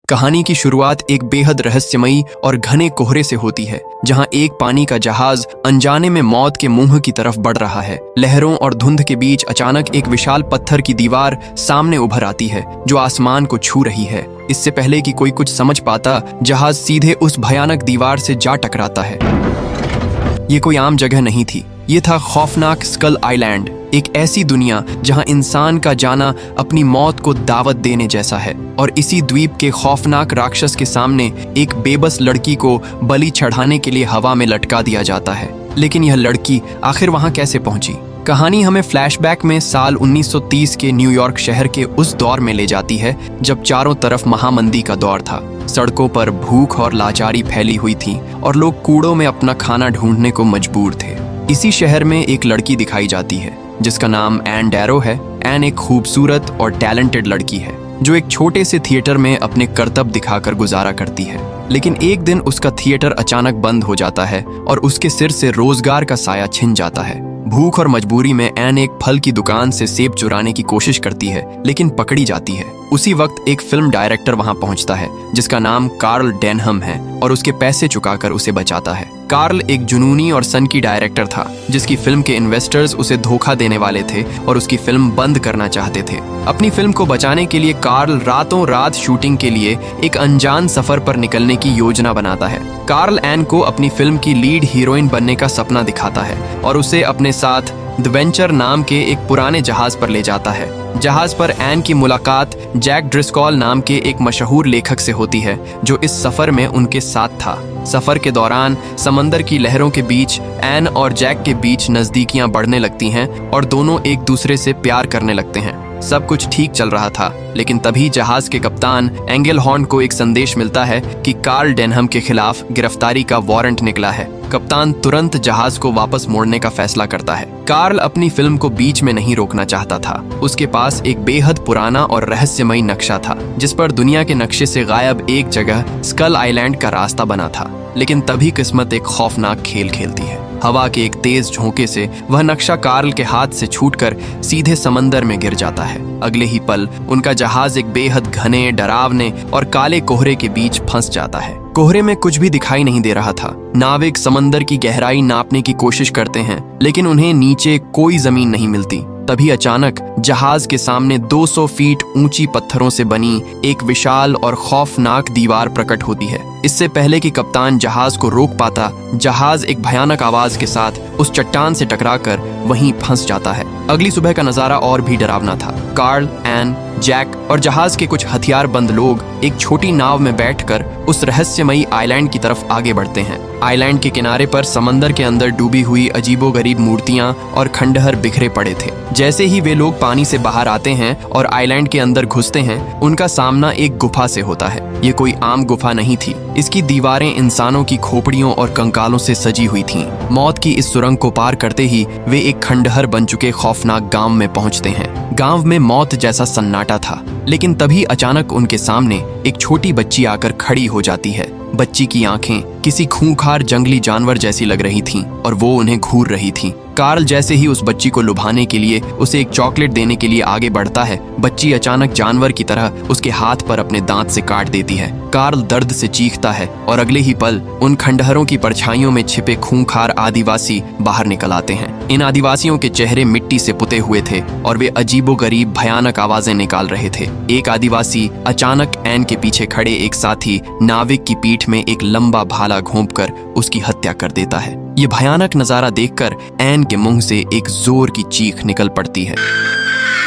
कहानी की शुरुआत एक बेहद रहस्यमयी और घने कोहरे से होती है, जहां एक पानी का जहाज अनजाने में मौत के मुंह की तरफ बढ़ रहा है। लहरों और धुंध के बीच अचानक एक विशाल पत्थर की दीवार सामने उभर आती है, जो आसमान को छू रही है। इससे पहले कि कोई कुछ समझ पाता, जहाज सीधे उस भयानक दीवार से जा टकराता है। ये कोई आम जगह नहीं थी, ये था खौफनाक स्कल आइलैंड, एक ऐसी दुनिया जहां इंसान का जाना अपनी मौत को दावत देने जैसा है। और इसी द्वीप के खौफनाक राक्षस के सामने एक बेबस लड़की को बलि चढ़ाने के लिए हवा में लटका दिया जाता है। लेकिन यह लड़की आखिर वहां कैसे पहुंची? कहानी हमें फ्लैशबैक में साल 1930 के न्यूयॉर्क शहर के उस दौर में ले जाती है जब चारों तरफ महामंदी का दौर था। सड़कों पर भूख और लाचारी फैली हुई थी और लोग कूड़ों में अपना खाना ढूंढने को मजबूर थे। इसी शहर में एक लड़की दिखाई जाती है जिसका नाम एन डैरो है। एन एक खूबसूरत और टैलेंटेड लड़की है जो एक छोटे से थिएटर में अपने करतब दिखाकर गुजारा करती है। लेकिन एक दिन उसका थिएटर अचानक बंद हो जाता है और उसके सिर से रोजगार का साया छिन जाता है। भूख और मजबूरी में एन एक फल की दुकान से सेब चुराने की कोशिश करती है, लेकिन पकड़ी जाती है। उसी वक्त एक फिल्म डायरेक्टर वहां पहुंचता है जिसका नाम कार्ल डेनहम है और उसके पैसे चुकाकर उसे बचाता है। कार्ल एक जुनूनी और सनकी डायरेक्टर था जिसकी फिल्म के इन्वेस्टर्स उसे धोखा देने वाले थे और उसकी फिल्म बंद करना चाहते थे। अपनी फिल्म को बचाने के लिए कार्ल रातों रात शूटिंग के लिए एक अनजान सफर पर निकलने की योजना बनाता है। कार्ल एन को अपनी फिल्म की लीड हीरोइन बनने का सपना दिखाता है और उसे अपने साथ द वेंचर नाम के एक पुराने जहाज पर ले जाता है। जहाज पर एन की मुलाकात जैक ड्रिस्कॉल नाम के एक मशहूर लेखक से होती है जो इस सफर में उनके साथ था। सफर के दौरान समंदर की लहरों के बीच एन और जैक के बीच नजदीकियां बढ़ने लगती हैं और दोनों एक दूसरे से प्यार करने लगते हैं। सब कुछ ठीक चल रहा था, लेकिन तभी जहाज के कप्तान एंगलहॉर्न को एक संदेश मिलता है कि कार्ल डेनहम के खिलाफ गिरफ्तारी का वारंट निकला है। कप्तान तुरंत जहाज को वापस मोड़ने का फैसला करता है। कार्ल अपनी फिल्म को बीच में नहीं रोकना चाहता था। उसके पास एक बेहद पुराना और रहस्यमयी नक्शा था जिस पर दुनिया के नक्शे से गायब एक जगह स्कल आइलैंड का रास्ता बना था। लेकिन तभी किस्मत एक खौफनाक खेल खेलती है। हवा के एक तेज झोंके से वह नक्शा कार्ल के हाथ से छूटकर सीधे समंदर में गिर जाता है। अगले ही पल उनका जहाज एक बेहद घने, डरावने और काले कोहरे के बीच फंस जाता है। कोहरे में कुछ भी दिखाई नहीं दे रहा था। नाविक समंदर की गहराई नापने की कोशिश करते हैं, लेकिन उन्हें नीचे कोई जमीन नहीं मिलती। तभी अचानक जहाज के सामने 200 फीट ऊंची पत्थरों से बनी एक विशाल और खौफनाक दीवार प्रकट होती है। इससे पहले कि कप्तान जहाज को रोक पाता, जहाज एक भयानक आवाज के साथ उस चट्टान से टकराकर वहीं फंस जाता है। अगली सुबह का नजारा और भी डरावना था। कार्ल, एन, जैक और जहाज के कुछ हथियारबंद लोग एक छोटी नाव में बैठकर उस रहस्यमयी आइलैंड की तरफ आगे बढ़ते हैं। आइलैंड के किनारे पर समंदर के अंदर डूबी हुई अजीबोगरीब मूर्तियां और खंडहर बिखरे पड़े थे। जैसे ही वे लोग पानी से बाहर आते हैं और आइलैंड के अंदर घुसते हैं, उनका सामना एक गुफा से होता है। ये कोई आम गुफा नहीं थी। इसकी दीवारें इंसानों की खोपड़ियों और कंकालों से सजी हुई थीं। मौत की इस सुरंग को पार करते ही वे एक खंडहर बन चुके खौफनाक गांव में पहुंचते हैं। गांव में मौत जैसा सन्नाटा था, लेकिन तभी अचानक उनके सामने एक छोटी बच्ची आकर खड़ी हो जाती है। बच्ची की आंखें किसी खूंखार जंगली जानवर जैसी लग रही थीं और वो उन्हें घूर रही थी। कार्ल जैसे ही उस बच्ची को लुभाने के लिए उसे एक चॉकलेट देने के लिए आगे बढ़ता है, बच्ची अचानक जानवर की तरह उसके हाथ पर अपने दांत से काट देती है। कार्ल दर्द से चीखता है और अगले ही पल उन खंडहरों की परछाइयों में छिपे खूंखार आदिवासी बाहर निकल आते हैं। इन आदिवासियों के चेहरे मिट्टी से पुते हुए थे और वे अजीबोगरीब भयानक आवाजें निकाल रहे थे। एक आदिवासी अचानक एन के पीछे खड़े एक साथी नाविक की पीठ में एक लंबा भाला घोंपकर उसकी हत्या कर देता है। ये भयानक नजारा देखकर एन के मुंह से एक जोर की चीख निकल पड़ती है।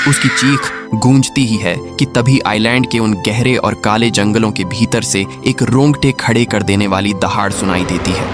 उसकी चीख गूंजती ही है कि तभी आइलैंड के उन गहरे और काले जंगलों के भीतर से एक रोंगटे खड़े कर देने वाली दहाड़ सुनाई देती है।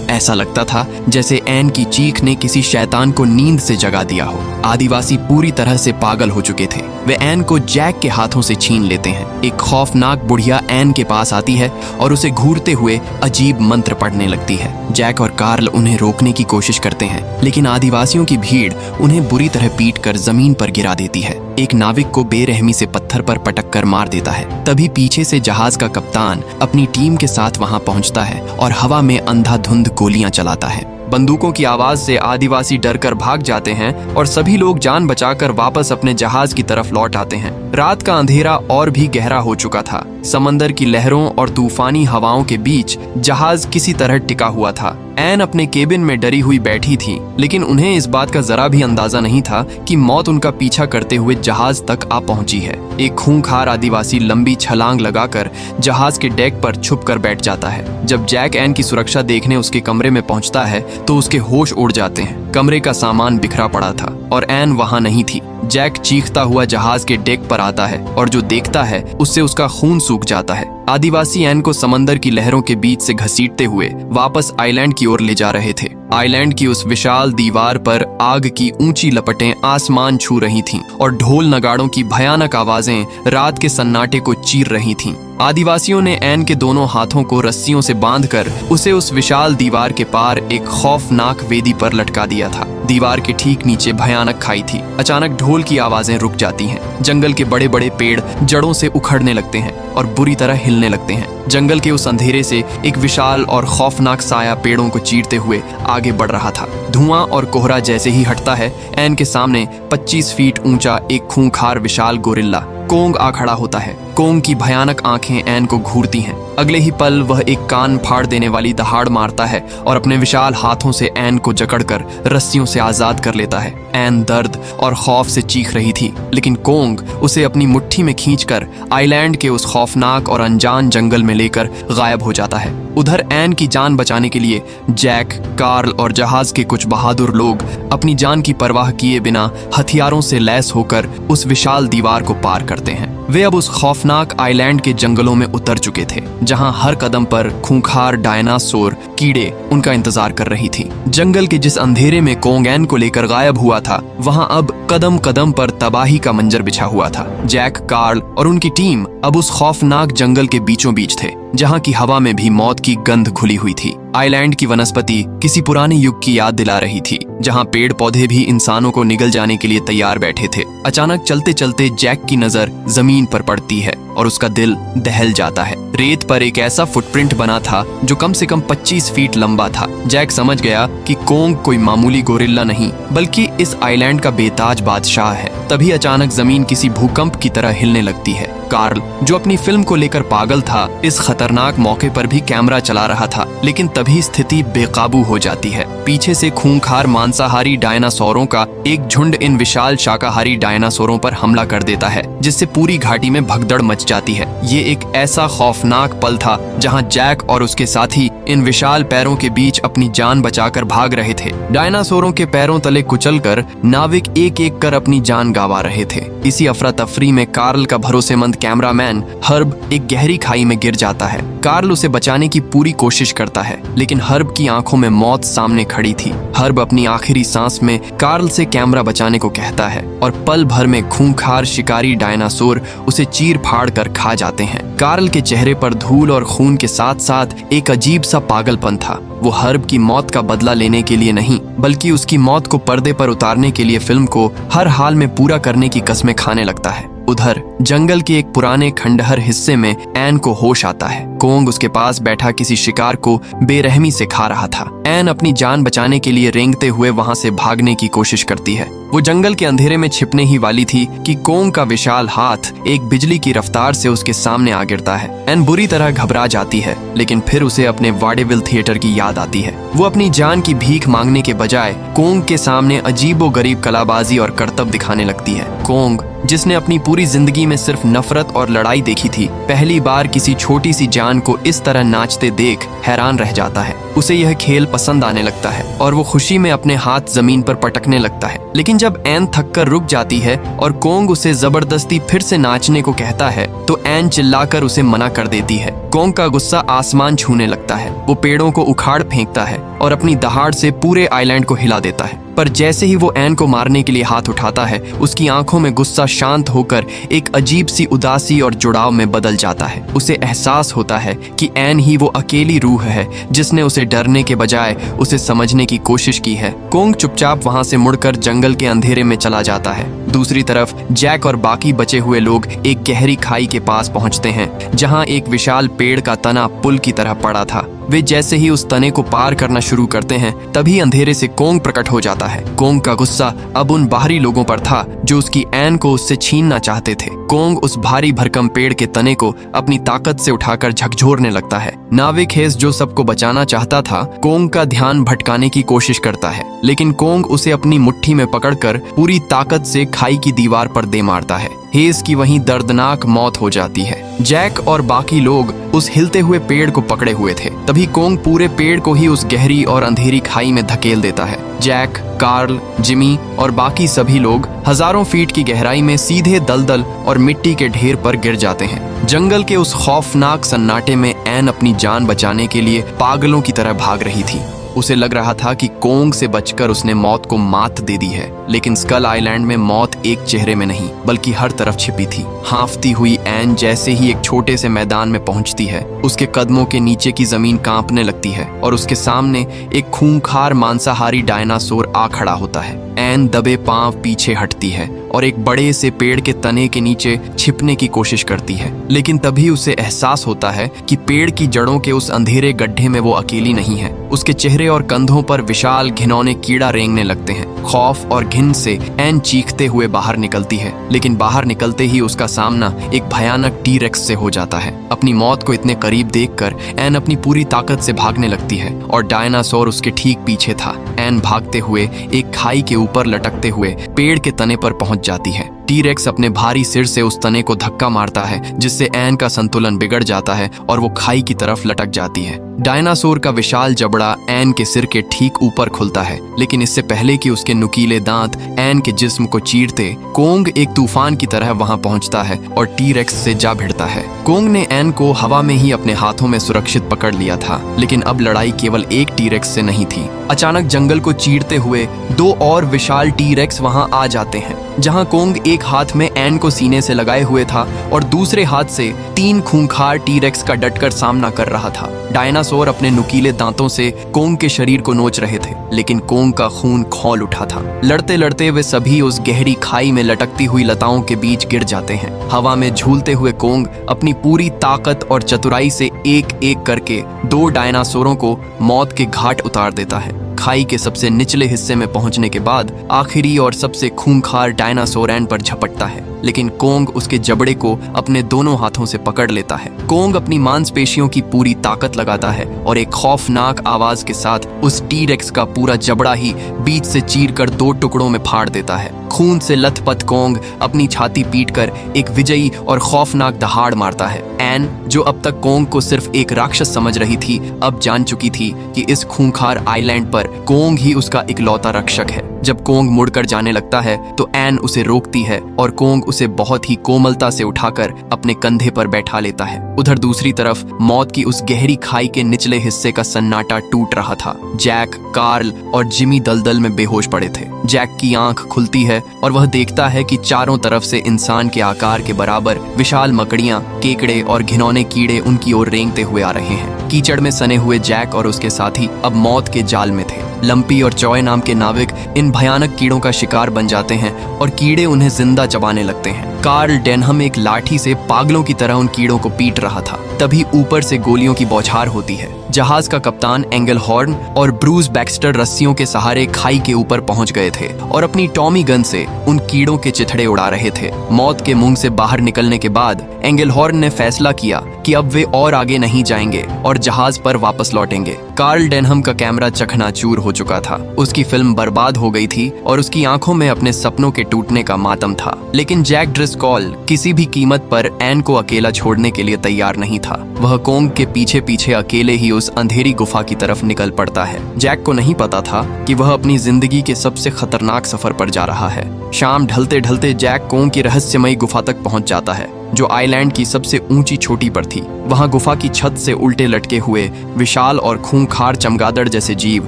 ऐसा लगता था जैसे एन की चीख ने किसी शैतान को नींद से जगा दिया हो। आदिवासी पूरी तरह से पागल हो चुके थे। वे एन को जैक के हाथों से छीन लेते हैं। एक खौफनाक बुढ़िया एन के पास आती है और उसे घूरते हुए अजीब मंत्र पढ़ने लगती है। जैक और कार्ल उन्हें रोकने की कोशिश करते हैं, लेकिन आदिवासियों की भीड़ उन्हें बुरी तरह पीटकर जमीन पर गिरा देती है। एक नाविक को बेरहमी से पत्थर पर पटक कर मार देता है। तभी पीछे से जहाज का कप्तान अपनी टीम के साथ वहां पहुंचता है और हवा में अंधाधुंध गोलियां चलाता है। बंदूकों की आवाज से आदिवासी डरकर भाग जाते हैं और सभी लोग जान बचाकर वापस अपने जहाज की तरफ लौट आते हैं। रात का अंधेरा और भी गहरा हो चुका था। समंदर की लहरों और तूफानी हवाओं के बीच जहाज किसी तरह टिका हुआ था। एन अपने केबिन में डरी हुई बैठी थी, लेकिन उन्हें इस बात का जरा भी अंदाजा नहीं था कि मौत उनका पीछा करते हुए जहाज तक आ पहुंची है। एक खूंखार आदिवासी लंबी छलांग लगाकर जहाज के डेक पर छुप कर बैठ जाता है। जब जैक एन की सुरक्षा देखने उसके कमरे में पहुंचता है तो उसके होश उड़ जाते हैं। कमरे का सामान बिखरा पड़ा था और एन वहां नहीं थी। जैक चीखता हुआ जहाज के डेक पर आता है और जो देखता है उससे उसका खून सूख जाता है। आदिवासी एन को समंदर की लहरों के बीच से घसीटते हुए वापस आइलैंड की ओर ले जा रहे थे। आइलैंड की उस विशाल दीवार पर आग की ऊंची लपटें आसमान छू रही थीं और ढोल नगाड़ों की भयानक आवाजें रात के सन्नाटे को चीर रही थीं। आदिवासियों ने एन के दोनों हाथों को रस्सियों से बांधकर उसे उस विशाल दीवार के पार एक खौफनाक वेदी पर लटका दिया था। दीवार के ठीक नीचे भयानक खाई थी। अचानक ढोल की आवाजें रुक जाती हैं। जंगल के बड़े बड़े पेड़ जड़ों से उखड़ने लगते हैं और बुरी तरह हिलने लगते हैं। जंगल के उस अंधेरे से एक विशाल और खौफनाक साया पेड़ों को चीरते हुए आगे बढ़ रहा था। धुआं और कोहरा जैसे ही हटता है, एन के सामने 25 फीट ऊंचा एक खूंखार विशाल गोरिल्ला कोंग आ खड़ा होता है। कोंग की भयानक आंखें एन को घूरती हैं। अगले ही पल वह एक कान फाड़ देने वाली दहाड़ मारता है और अपने विशाल हाथों से एन को जकड़कर रस्सियों से आजाद कर लेता है। एन दर्द और खौफ से चीख रही थी, लेकिन कोंग उसे अपनी मुट्ठी में खींचकर आइलैंड के उस खौफनाक और अनजान जंगल में लेकर गायब हो जाता है। उधर एन की जान बचाने के लिए जैक, कार्ल और जहाज के कुछ बहादुर लोग अपनी जान की परवाह किए बिना हथियारों से लैस होकर उस विशाल दीवार को पार करते हैं। वे अब उस खौफनाक आइलैंड के जंगलों में उतर चुके थे, जहां हर कदम पर खूंखार डायनासोर कीड़े उनका इंतजार कर रही थी। जंगल के जिस अंधेरे में कोंग एन को लेकर गायब हुआ था, वहां अब कदम कदम पर तबाही का मंजर बिछा हुआ था। जैक, कार्ल और उनकी टीम अब उस खौफनाक जंगल के बीचों बीच थे, जहां की हवा में भी मौत की गंध घुली हुई थी। आइलैंड की वनस्पति किसी पुराने युग की याद दिला रही थी, जहां पेड़ पौधे भी इंसानों को निगल जाने के लिए तैयार बैठे थे। अचानक चलते चलते जैक की नजर जमीन पर पड़ती है और उसका दिल दहल जाता है। रेत पर एक ऐसा फुटप्रिंट बना था जो कम से कम 25 फीट लंबा था। जैक समझ गया कि कोंग कोई मामूली गोरिल्ला नहीं, बल्कि इस आइलैंड का बेताज बादशाह है। तभी अचानक जमीन किसी भूकंप की तरह हिलने लगती है। कार्ल, जो अपनी फिल्म को लेकर पागल था, इस खतरनाक मौके पर भी कैमरा चला रहा था, लेकिन तभी स्थिति बेकाबू हो जाती है। पीछे से खूंखार मांसाहारी डायनासोरों का एक झुंड इन विशाल शाकाहारी डायनासोरों पर हमला कर देता है, जिससे पूरी घाटी में भगदड़ मच जाती है। ये एक ऐसा खौफनाक पल था जहां जैक और उसके साथी इन विशाल पैरों के बीच अपनी जान बचाकर भाग रहे थे। डायनासोरों के पैरों तले कुचलकर नाविक एक एक कर अपनी जान गंवा रहे थे। इसी अफरा तफरी में कार्ल का भरोसेमंद कैमरामैन हर्ब एक गहरी खाई में गिर जाता है। कार्ल उसे बचाने की पूरी कोशिश करता है, लेकिन हर्ब की आंखों में मौत सामने खड़ी थी। हर्ब अपनी आखिरी सांस में कार्ल से कैमरा बचाने को कहता है और पल भर में खूंखार शिकारी डायनासोर उसे चीर फाड़ कर खा जाते हैं। कार्ल के चेहरे पर धूल और खून के साथ साथ एक अजीब सा पागलपन था। वो हर्ब की मौत का बदला लेने के लिए नहीं, बल्कि उसकी मौत को पर्दे पर उतारने के लिए फिल्म को हर हाल में पूरा करने की कस्में खाने लगता है। उधर जंगल के एक पुराने खंडहर हिस्से में एन को होश आता है। कोंग उसके पास बैठा किसी शिकार को बेरहमी से खा रहा था। एन अपनी जान बचाने के लिए रेंगते हुए वहां से भागने की कोशिश करती है। वो जंगल के अंधेरे में छिपने ही वाली थी कि कोंग का विशाल हाथ एक बिजली की रफ्तार से उसके सामने आ गिरता है। एन बुरी तरह घबरा जाती है, लेकिन फिर उसे अपने वाडेविल थिएटर की याद आती है। वो अपनी जान की भीख मांगने के बजाय कोंग के सामने अजीबोगरीब कलाबाजी और करतब दिखाने लगती है। कोंग, जिसने अपनी पूरी जिंदगी में सिर्फ नफरत और लड़ाई देखी थी, पहली बार किसी छोटी सी जान को इस तरह नाचते देख हैरान रह जाता है। उसे यह खेल पसंद आने लगता है और वो खुशी में अपने हाथ जमीन पर पटकने लगता है। लेकिन जब एन थककर रुक जाती है और कोंग उसे जबरदस्ती फिर से नाचने को कहता है, तो एन चिल्लाकर उसे मना कर देती है। कोंग का गुस्सा आसमान छूने लगता है। वो पेड़ों को उखाड़ फेंकता है और अपनी दहाड़ से पूरे आइलैंड को हिला देता है। पर जैसे ही वो एन को मारने के लिए हाथ उठाता है, उसकी आंखों में गुस्सा शांत होकर एक अजीब सी उदासी और जुड़ाव में बदल जाता है। उसे एहसास होता है कि एन ही वो अकेली रूह है जिसने उसे डरने के बजाय उसे समझने की कोशिश की है। कोंग चुपचाप वहां से मुड़कर जंगल के अंधेरे में चला जाता है। दूसरी तरफ जैक और बाकी बचे हुए लोग एक गहरी खाई के पास पहुंचते हैं, जहां एक विशाल पेड़ का तना पुल की तरह पड़ा था। वे जैसे ही उस तने को पार करना शुरू करते हैं तभी अंधेरे से कोंग प्रकट हो जाता है। कोंग का गुस्सा अब उन बाहरी लोगों पर था जो उसकी एन को उससे छीनना चाहते थे। कोंग उस भारी भरकम पेड़ के तने को अपनी ताकत से उठाकर झकझोरने लगता है। नाविक हेस जो सबको बचाना चाहता था कोंग का ध्यान भटकाने की कोशिश करता है, लेकिन कोंग उसे अपनी मुट्ठी में पकड़कर पूरी ताकत से खाई की दीवार पर दे मारता है। हेस की वहीं दर्दनाक मौत हो जाती है। जैक और बाकी लोग उस हिलते हुए पेड़ को पकड़े हुए थे। तभी कोंग पूरे पेड़ को ही उस गहरी और अंधेरी खाई में धकेल देता है। जैक, कार्ल, जिमी और बाकी सभी लोग हजारों फीट की गहराई में सीधे दलदल और मिट्टी के ढेर पर गिर जाते हैं। जंगल के उस खौफनाक सन्नाटे में एन अपनी जान बचाने के लिए पागलों की तरह भाग रही थी। उसे लग रहा था कि कोंग से बचकर उसने मौत को मात दे दी है, लेकिन स्कल आइलैंड में मौत एक चेहरे में नहीं बल्कि हर तरफ छिपी थी। हाँफती हुई एन जैसे ही एक छोटे से मैदान में पहुंचती है, उसके कदमों के नीचे की जमीन कांपने लगती है और उसके सामने एक खूंखार मांसाहारी डायनासोर आ खड़ा होता है। एन दबे पांव पीछे हटती है और एक बड़े से पेड़ के तने के नीचे छिपने की कोशिश करती है, लेकिन तभी उसे एहसास होता है कि पेड़ की जड़ों के उस अंधेरे गड्ढे में वो अकेली नहीं है। उसके चेहरे और कंधों पर विशाल घिनौने कीड़ा रेंगने लगते हैं। खौफ और घिन से एन चीखते हुए बाहर निकलती है, लेकिन बाहर निकलते ही उसका सामना एक भयानक टी-रेक्स से हो जाता है। अपनी मौत को इतने करीब देखकर एन अपनी पूरी ताकत से भागने लगती है और डायनासोर उसके ठीक पीछे था। एन भागते हुए एक खाई के ऊपर लटकते हुए पेड़ के तने पर पहुंच जाती है। टी-रेक्स अपने भारी सिर से उस तने को धक्का मारता है, जिससे एन का संतुलन बिगड़ जाता है और वो खाई की तरफ लटक जाती है। डायनासोर का विशाल जबड़ा एन के सिर के ठीक ऊपर खुलता है, लेकिन इससे पहले कि उसके नुकीले दांत एन के जिस्म को चीरते, कोंग एक तूफान की तरह वहां पहुंचता है और टी-रेक्स से जा भिड़ता है। कोंग ने एन को हवा में ही अपने हाथों में सुरक्षित पकड़ लिया था, लेकिन अब लड़ाई केवल एक टी-रेक्स से नहीं थी। अचानक जंगल को चीरते हुए दो और विशाल टी-रेक्स वहां आ जाते हैं, जहां कोंग एक हाथ में एन को सीने से लगाए हुए था और दूसरे हाथ से 3 खूंखार टी-रेक्स का डटकर सामना कर रहा था। डायनासोर अपने नुकीले दांतों से कोंग के शरीर को नोच रहे थे, लेकिन कोंग का खून खौल उठा था। लड़ते लड़ते वे सभी उस गहरी खाई में लटकती हुई लताओं के बीच गिर जाते हैं। हवा में झूलते हुए कोंग अपनी पूरी ताकत और चतुराई से एक एक करके 2 डायनासोरों को मौत के घाट उतार देता है। खाई के सबसे निचले हिस्से में पहुंचने के बाद आखिरी और सबसे खूंखार डायनासोर एन पर झपटता है, लेकिन कोंग उसके जबड़े को अपने दोनों हाथों से पकड़ लेता है। कोंग अपनी मांसपेशियों की पूरी ताकत लगाता है और एक खौफनाक आवाज के साथ उस टी-रेक्स का पूरा जबड़ा ही बीच से चीरकर 2 टुकड़ों में फाड़ देता है। खून से लथपथ कोंग अपनी छाती पीटकर एक विजयी और खौफनाक दहाड़ मारता है। एन, जो अब तक कोंग को सिर्फ एक राक्षस समझ रही थी, अब जान चुकी थी कि इस खूंखार आइलैंड पर कोंग ही उसका इकलौता रक्षक है। जब कोंग मुड़कर जाने लगता है तो एन उसे रोकती है और कोंग उसे बहुत ही कोमलता से उठाकर अपने कंधे पर बैठा लेता है। उधर दूसरी तरफ मौत की उस गहरी खाई के निचले हिस्से का सन्नाटा टूट रहा था। जैक, कार्ल और जिमी दलदल में बेहोश पड़े थे। जैक की आंख खुलती है और वह देखता है कि चारों तरफ से इंसान के आकार के बराबर विशाल मकड़ियां, केकड़े और घिनौने कीड़े उनकी ओर रेंगते हुए आ रहे हैं। कीचड़ में सने हुए जैक और उसके साथी अब मौत के जाल में थे। लंपी और जॉय नाम के नाविक इन भयानक कीड़ों का शिकार बन जाते हैं और कीड़े उन्हें जिंदा चबाने लगते हैं। कार्ल डेनहम एक लाठी से पागलों की तरह उन कीड़ों को पीट रहा था। तभी ऊपर से गोलियों की बौछार होती है। जहाज का कप्तान एंगलहॉर्न और ब्रूस बैक्स्टर रस्सियों के सहारे खाई के ऊपर पहुंच गए थे और अपनी टॉमी गन से उन कीड़ों के चिथड़े उड़ा रहे थे। मौत के मुंह से बाहर निकलने के बाद एंगलहॉर्न ने फैसला किया कि अब वे और आगे नहीं जाएंगे और जहाज पर वापस लौटेंगे। कार्ल डेनहम का कैमरा चकनाचूर हो चुका था। उसकी फिल्म बर्बाद हो गई थी और उसकी आंखों में अपने सपनों के टूटने का मातम था। लेकिन जैक ड्रिस्कॉल किसी भी कीमत पर एन को अकेला छोड़ने के लिए तैयार नहीं था। वह कोंग के पीछे पीछे अकेले ही उस अंधेरी गुफा की तरफ निकल पड़ता है। जैक को नहीं पता था कि वह अपनी जिंदगी के सबसे खतरनाक सफर पर जा रहा है। शाम ढलते ढलते जैक कोंग की रहस्यमयी गुफा तक पहुंच जाता है, जो आइलैंड की सबसे ऊंची चोटी पर थी। वहां गुफा की छत से उल्टे लटके हुए विशाल और खूंखार चमगादड़ जैसे जीव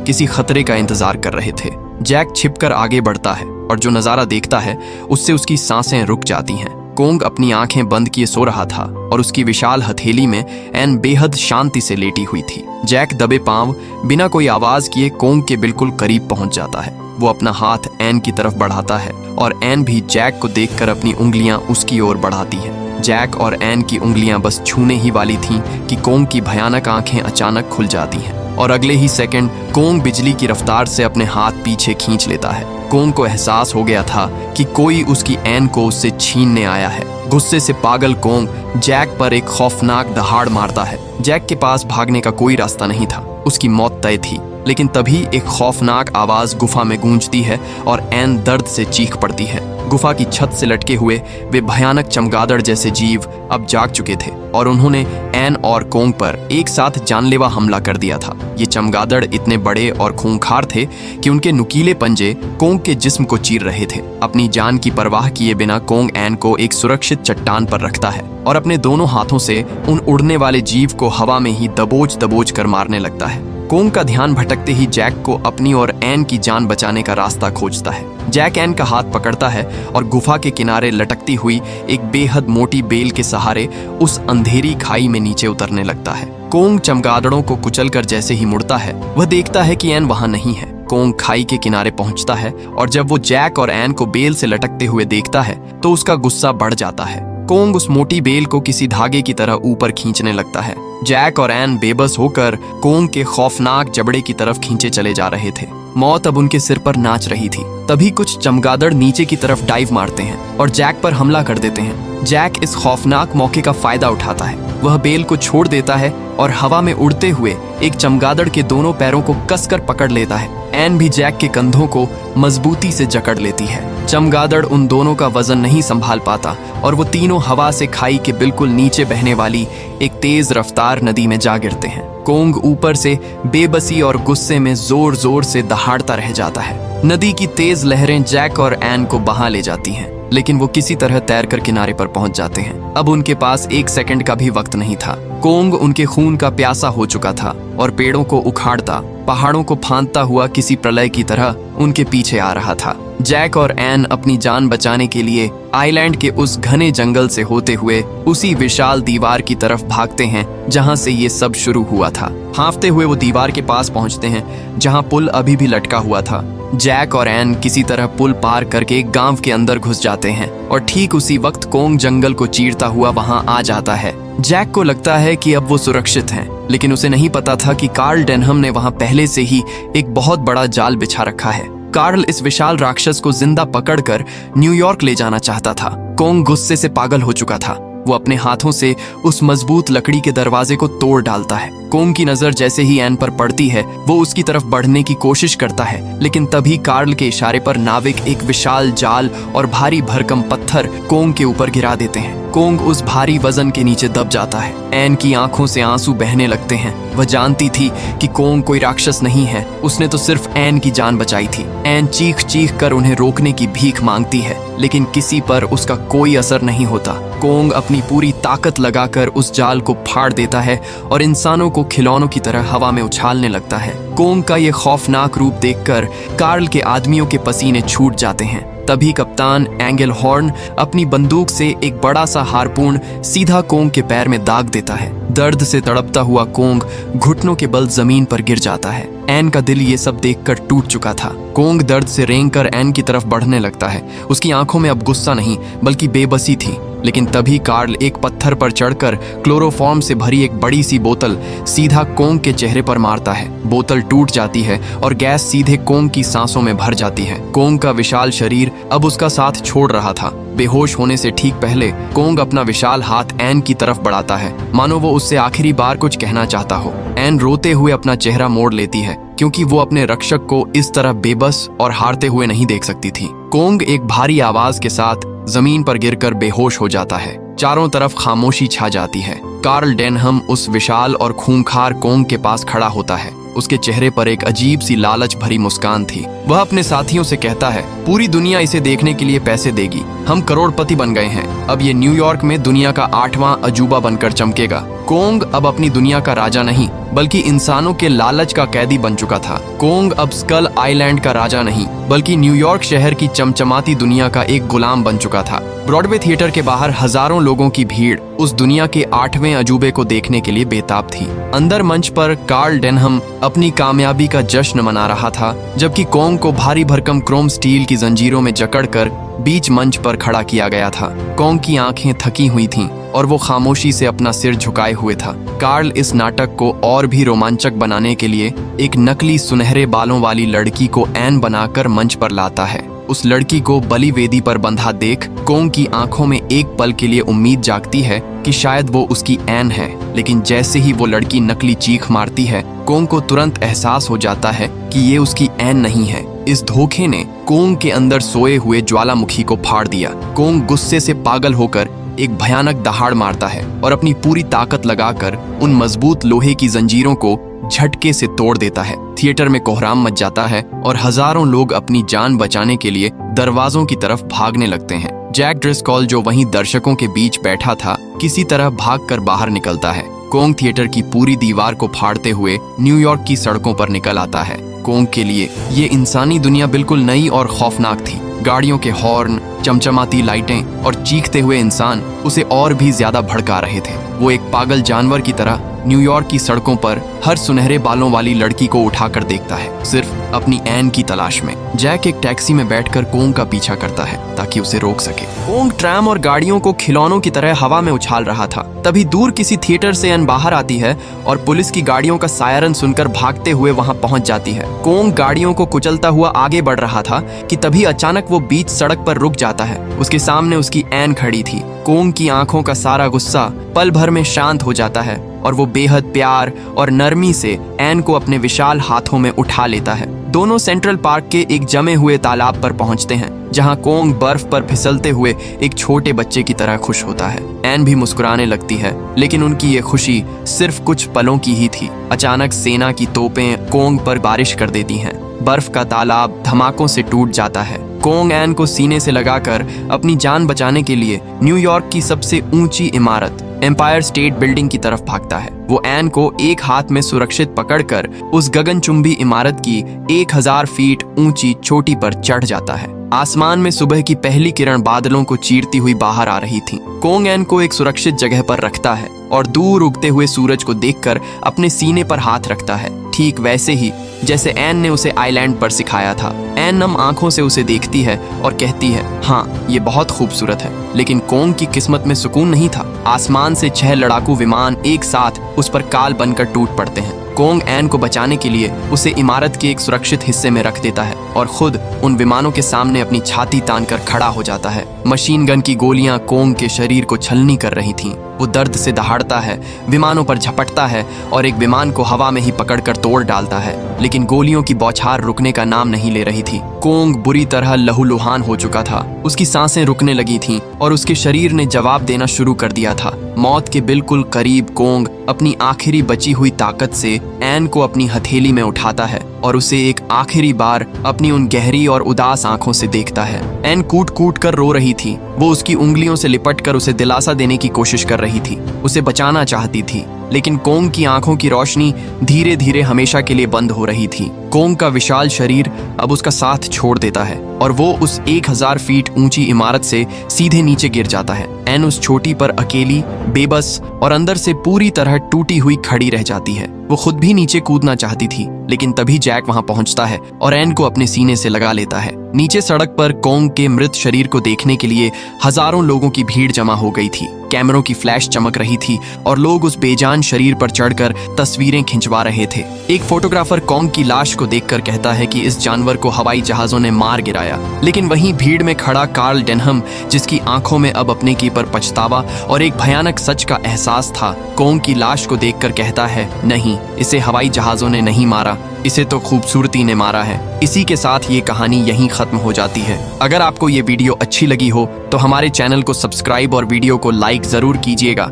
किसी खतरे का इंतजार कर रहे थे। जैक छिपकर आगे बढ़ता है और जो नजारा देखता है उससे उसकी सांसें रुक जाती हैं। कोंग अपनी आंखें बंद किए सो रहा था और उसकी विशाल हथेली में एन बेहद शांति से लेटी हुई थी। जैक दबे पांव बिना कोई आवाज किए कोंग के बिल्कुल करीब पहुंच जाता है। वो अपना हाथ एन की तरफ बढ़ाता है और एन भी जैक को देखकर अपनी उंगलियां उसकी ओर बढ़ाती है। जैक और एन की उंगलियां बस छूने ही वाली थीं कि कोंग की भयानक आंखें अचानक खुल जाती हैं और अगले ही सेकंड कोंग बिजली की रफ्तार से अपने हाथ पीछे खींच लेता है। कोंग को एहसास हो गया था कि कोई उसकी एन को उससे छीनने आया है। गुस्से से पागल कोंग जैक पर एक खौफनाक दहाड़ मारता है। जैक के पास भागने का कोई रास्ता नहीं था, उसकी मौत तय थी। लेकिन तभी एक खौफनाक आवाज गुफा में गूंजती है और एन दर्द से चीख पड़ती है। गुफा की छत से लटके हुए वे भयानक चमगादड़ जैसे जीव अब जाग चुके थे और उन्होंने एन और कोंग पर एक साथ जानलेवा हमला कर दिया था। ये चमगादड़ इतने बड़े और खूंखार थे कि उनके नुकीले पंजे कोंग के जिस्म को चीर रहे थे। अपनी जान की परवाह किए बिना कोंग एन को एक सुरक्षित चट्टान पर रखता है और अपने दोनों हाथों से उन उड़ने वाले जीव को हवा में ही दबोच दबोच कर मारने लगता है। कोंग का ध्यान भटकते ही जैक को अपनी और एन की जान बचाने का रास्ता खोजता है। जैक एन का हाथ पकड़ता है और गुफा के किनारे लटकती हुई एक बेहद मोटी बेल के सहारे उस अंधेरी खाई में नीचे उतरने लगता है। कोंग चमगादड़ों को कुचलकर जैसे ही मुड़ता है, वह देखता है कि एन वहां नहीं है। कोंग खाई के किनारे पहुंचता है और जब वो जैक और एन को बेल से लटकते हुए देखता है तो उसका गुस्सा बढ़ जाता है। कोंग उस मोटी बेल को किसी धागे की तरह ऊपर खींचने लगता है। जैक और एन बेबस होकर कोंग के खौफनाक जबड़े की तरफ खींचे चले जा रहे थे। मौत अब उनके सिर पर नाच रही थी। तभी कुछ चमगादड़ नीचे की तरफ डाइव मारते हैं और जैक पर हमला कर देते हैं। जैक इस खौफनाक मौके का फायदा उठाता है। वह बेल को छोड़ देता है और हवा में उड़ते हुए एक चमगादड़ के दोनों पैरों को कसकर पकड़ लेता है। एन भी जैक के कंधों को मजबूती से जकड़ लेती है। चमगादड़ उन दोनों का वजन नहीं संभाल पाता और वो तीनों हवा से खाई के बिल्कुल नीचे बहने वाली एक तेज रफ्तार नदी में जा गिरते हैं। कोंग ऊपर से बेबसी और गुस्से में जोर जोर से दहाड़ता रह जाता है। नदी की तेज लहरें जैक और एन को बहा ले जाती हैं, लेकिन वो किसी तरह तैरकर किनारे पर पहुंच जाते हैं। अब उनके पास एक सेकंड का भी वक्त नहीं था। कोंग उनके खून का प्यासा हो चुका था और पेड़ों को उखाड़ता, पहाड़ों को फांदता हुआ किसी प्रलय की तरह उनके पीछे आ रहा था। जैक और एन अपनी जान बचाने के लिए आइलैंड के उस घने जंगल से होते हुए उसी विशाल दीवार की तरफ भागते हैं जहां से ये सब शुरू हुआ था। हाँफते हुए वो दीवार के पास पहुंचते हैं जहां पुल अभी भी लटका हुआ था। जैक और एन किसी तरह पुल पार करके गांव के अंदर घुस जाते हैं और ठीक उसी वक्त कोंग जंगल को चीरता हुआ वहां आ जाता है। जैक को लगता है कि अब वो सुरक्षित हैं, लेकिन उसे नहीं पता था कि कार्ल डेनहम ने वहां पहले से ही एक बहुत बड़ा जाल बिछा रखा है। कार्ल इस विशाल राक्षस को जिंदा पकड़कर न्यूयॉर्क ले जाना चाहता था। कोंग गुस्से से पागल हो चुका था। वो अपने हाथों से उस मजबूत लकड़ी के दरवाजे को तोड़ डालता है। कोंग की नजर जैसे ही एन पर पड़ती है, वो उसकी तरफ बढ़ने की कोशिश करता है, लेकिन तभी कार्ल के इशारे पर नाविक एक विशाल जाल और भारी भरकम पत्थर कोंग के ऊपर गिरा देते हैं। कोंग उस भारी वजन के नीचे दब जाता है। एन की आंखों से आंसू बहने लगते हैं। वह जानती थी कि कोंग कोई राक्षस नहीं है, उसने तो सिर्फ एन की जान बचाई थी। एन चीख चीख कर उन्हें रोकने की भीख मांगती है, लेकिन किसी पर उसका कोई असर नहीं होता। कोंग अपनी पूरी ताकत लगाकर उस जाल को फाड़ देता है और इंसानों को खिलौनों की तरह हवा में उछालने लगता है। कोंग का ये खौफनाक रूप देखकर कार्ल के आदमियों के पसीने छूट जाते हैं। तभी कप्तान एंगल हॉर्न अपनी बंदूक से एक बड़ा सा हारपून सीधा कोंग के पैर में दाग देता है। दर्द से तड़पता हुआ कोंग घुटनों के बल जमीन पर गिर जाता है। एन का दिल ये सब देखकर टूट चुका था। कोंग दर्द से रेंगकर एन की तरफ बढ़ने लगता है। उसकी आंखों में अब गुस्सा नहीं बल्कि बेबसी थी। लेकिन तभी कार्ल एक पत्थर पर चढ़कर क्लोरोफॉर्म से भरी एक बड़ी सी बोतल सीधा कोंग के चेहरे पर मारता है। बोतल टूट जाती है और गैस सीधे कोंग की सांसों में भर जाती है। कोंग का विशाल शरीर अब उसका साथ छोड़ रहा था। बेहोश होने से ठीक पहले कोंग अपना विशाल हाथ एन की तरफ बढ़ाता है, मानो वो उससे आखिरी बार कुछ कहना चाहता हो। एन रोते हुए अपना चेहरा मोड़ लेती है, क्योंकि वो अपने रक्षक को इस तरह बेबस और हारते हुए नहीं देख सकती थी। कोंग एक भारी आवाज के साथ जमीन पर गिरकर बेहोश हो जाता है। चारों तरफ खामोशी छा जाती है। कार्ल डेनहम उस विशाल और खूंखार कोंग के पास खड़ा होता है। उसके चेहरे पर एक अजीब सी लालच भरी मुस्कान थी। वह अपने साथियों से कहता है, पूरी दुनिया इसे देखने के लिए पैसे देगी। हम करोड़पति बन गए हैं। अब ये न्यूयॉर्क में दुनिया का 8वां अजूबा बनकर चमकेगा। कोंग अब अपनी दुनिया का राजा नहीं बल्कि इंसानों के लालच का कैदी बन चुका था। कोंग अब स्कल आइलैंड का राजा नहीं बल्कि न्यूयॉर्क शहर की चमचमाती दुनिया का एक गुलाम बन चुका था। ब्रॉडवे थिएटर के बाहर हजारों लोगों की भीड़ उस दुनिया के 8वें अजूबे को देखने के लिए बेताब थी। अंदर मंच पर कार्ल डेनहम अपनी कामयाबी का जश्न मना रहा था, जबकि कोंग को भारी भरकम क्रोम स्टील की जंजीरों में जकड़कर बीच मंच पर खड़ा किया गया था। कोंग की आंखें थकी हुई थीं और वो खामोशी से अपना सिर झुकाए हुए था। कार्ल इस नाटक को और भी रोमांचक बनाने के लिए एक नकली सुनहरे बालों वाली लड़की को एन बनाकर मंच पर लाता है। उस लड़की को बलि वेदी पर बंधा देख कोंग की आंखों में एक पल के लिए उम्मीद जागती है कि शायद वो उसकी एन है, लेकिन जैसे ही वो लड़की नकली चीख मारती है, कोंग को तुरंत एहसास हो जाता है कि ये उसकी एन नहीं है। इस धोखे ने कोंग के अंदर सोए हुए ज्वालामुखी को फाड़ दिया। कोंग गुस्से से पागल होकर एक भयानक दहाड़ मारता है और अपनी पूरी ताकत लगाकर उन मजबूत लोहे की जंजीरों को झटके से तोड़ देता है। थिएटर में कोहराम मच जाता है और हजारों लोग अपनी जान बचाने के लिए दरवाजों की तरफ भागने लगते हैं। जैक ड्रिस्कॉल, जो वहीं दर्शकों के बीच बैठा था, किसी तरह भागकर बाहर निकलता है। कोंग थिएटर की पूरी दीवार को फाड़ते हुए न्यूयॉर्क की सड़कों पर निकल आता है। कोंग के लिए ये इंसानी दुनिया बिल्कुल नई और खौफनाक थी। गाड़ियों के हॉर्न, चमचमाती लाइटें और चीखते हुए इंसान उसे और भी ज्यादा भड़का रहे थे। वो एक पागल जानवर की तरह न्यूयॉर्क की सड़कों पर हर सुनहरे बालों वाली लड़की को उठाकर देखता है, सिर्फ अपनी एन की तलाश में। जैक एक टैक्सी में बैठकर कोंग का पीछा करता है ताकि उसे रोक सके। कोंग ट्रैम और गाड़ियों को खिलौनों की तरह हवा में उछाल रहा था। तभी दूर किसी थिएटर से एन बाहर आती है और पुलिस की गाड़ियों का सायरन सुनकर भागते हुए वहां पहुंच जाती है। कोंग गाड़ियों को कुचलता हुआ आगे बढ़ रहा था कि तभी अचानक वो बीच सड़क पर रुक जाता है। उसके सामने उसकी एन खड़ी थी। कोंग की आंखों का सारा गुस्सा पल भर में शांत हो जाता है और वो बेहद प्यार और नरमी से एन को अपने विशाल हाथों में उठा लेता है। दोनों सेंट्रल पार्क के एक जमे हुए तालाब पर पहुंचते हैं, जहां कोंग बर्फ पर फिसलते हुए एक छोटे बच्चे की तरह खुश होता है। एन भी मुस्कुराने लगती है, लेकिन उनकी ये खुशी सिर्फ कुछ पलों की ही थी। अचानक सेना की तोपें कोंग पर बारिश कर देती हैं। बर्फ का तालाब धमाकों से टूट जाता है। कोंग एन को सीने से लगाकर अपनी जान बचाने के लिए न्यूयॉर्क की सबसे ऊंची इमारत एम्पायर स्टेट बिल्डिंग की तरफ भागता है। वो एन को एक हाथ में सुरक्षित पकड़कर उस गगनचुंबी इमारत की 1000 फीट ऊंची चोटी पर चढ़ जाता है। आसमान में सुबह की पहली किरण बादलों को चीरती हुई बाहर आ रही थी। कोंग एन को एक सुरक्षित जगह पर रखता है और दूर उगते हुए सूरज को देखकर अपने सीने पर हाथ रखता है, ठीक वैसे ही जैसे एन ने उसे आइलैंड पर सिखाया था। एन नम आंखों से उसे देखती है और कहती है, हाँ, ये बहुत खूबसूरत है। लेकिन कोंग की किस्मत में सुकून नहीं था। आसमान से 6 लड़ाकू विमान एक साथ उस पर काल बनकर टूट पड़ते हैं। कोंग एन को बचाने के लिए उसे इमारत के एक सुरक्षित हिस्से में रख देता है और खुद उन विमानों के सामने अपनी छाती तानकर खड़ा हो जाता है। मशीन गन की गोलियां कोंग के शरीर को छलनी कर रही थीं। वो दर्द से दहाड़ता है, विमानों पर झपटता है और एक विमान को हवा में ही पकड़कर तोड़ डालता है, लेकिन गोलियों की बौछार रुकने का नाम नहीं ले रही थी। कोंग बुरी तरह लहूलुहान हो चुका था। उसकी सांसें रुकने लगी थीं और उसके शरीर ने जवाब देना शुरू कर दिया था। मौत के बिल्कुल करीब कोंग अपनी आखिरी बची हुई ताकत से एन को अपनी हथेली में उठाता है और उसे एक आखिरी बार अपनी उन गहरी और उदास आंखों से देखता है। एन कूट कूट कर रो रही थी। वो उसकी उंगलियों से लिपटकर उसे दिलासा देने की कोशिश कर रही थी, उसे बचाना चाहती थी, लेकिन कोंग की आंखों की रोशनी धीरे धीरे हमेशा के लिए बंद हो रही थी। कोंग का विशाल शरीर अब उसका साथ छोड़ देता है और वो उस 1000 फीट ऊंची इमारत से सीधे नीचे गिर जाता है। एन उस चोटी पर अकेली, बेबस और अंदर से पूरी तरह टूटी हुई खड़ी रह जाती है। वो खुद भी नीचे कूदना चाहती थी, लेकिन तभी जैक वहां पहुंचता है और एन को अपने सीने से लगा लेता है। नीचे सड़क पर कोंग के मृत शरीर को देखने के लिए हजारों लोगों की भीड़ जमा हो गई थी। कैमरों की फ्लैश चमक रही थी और लोग उस बेजान शरीर पर चढ़कर तस्वीरें खिंचवा रहे थे। एक फोटोग्राफर कोंग की लाश को देखकर कहता है कि इस जानवर को हवाई जहाजों ने मार गिराया, लेकिन वहीं भीड़ में खड़ा कार्ल डेनहम, जिसकी आंखों में अब अपने की पर पछतावा और एक भयानक सच का एहसास था, कोंग की लाश को देखकर कहता है, नहीं, इसे हवाई जहाजों ने नहीं मारा, इसे तो खूबसूरती ने मारा है। इसी के साथ ये कहानी यहीं खत्म हो जाती है। अगर आपको ये वीडियो अच्छी लगी हो तो हमारे चैनल को सब्सक्राइब और वीडियो को लाइक जरूर कीजिएगा।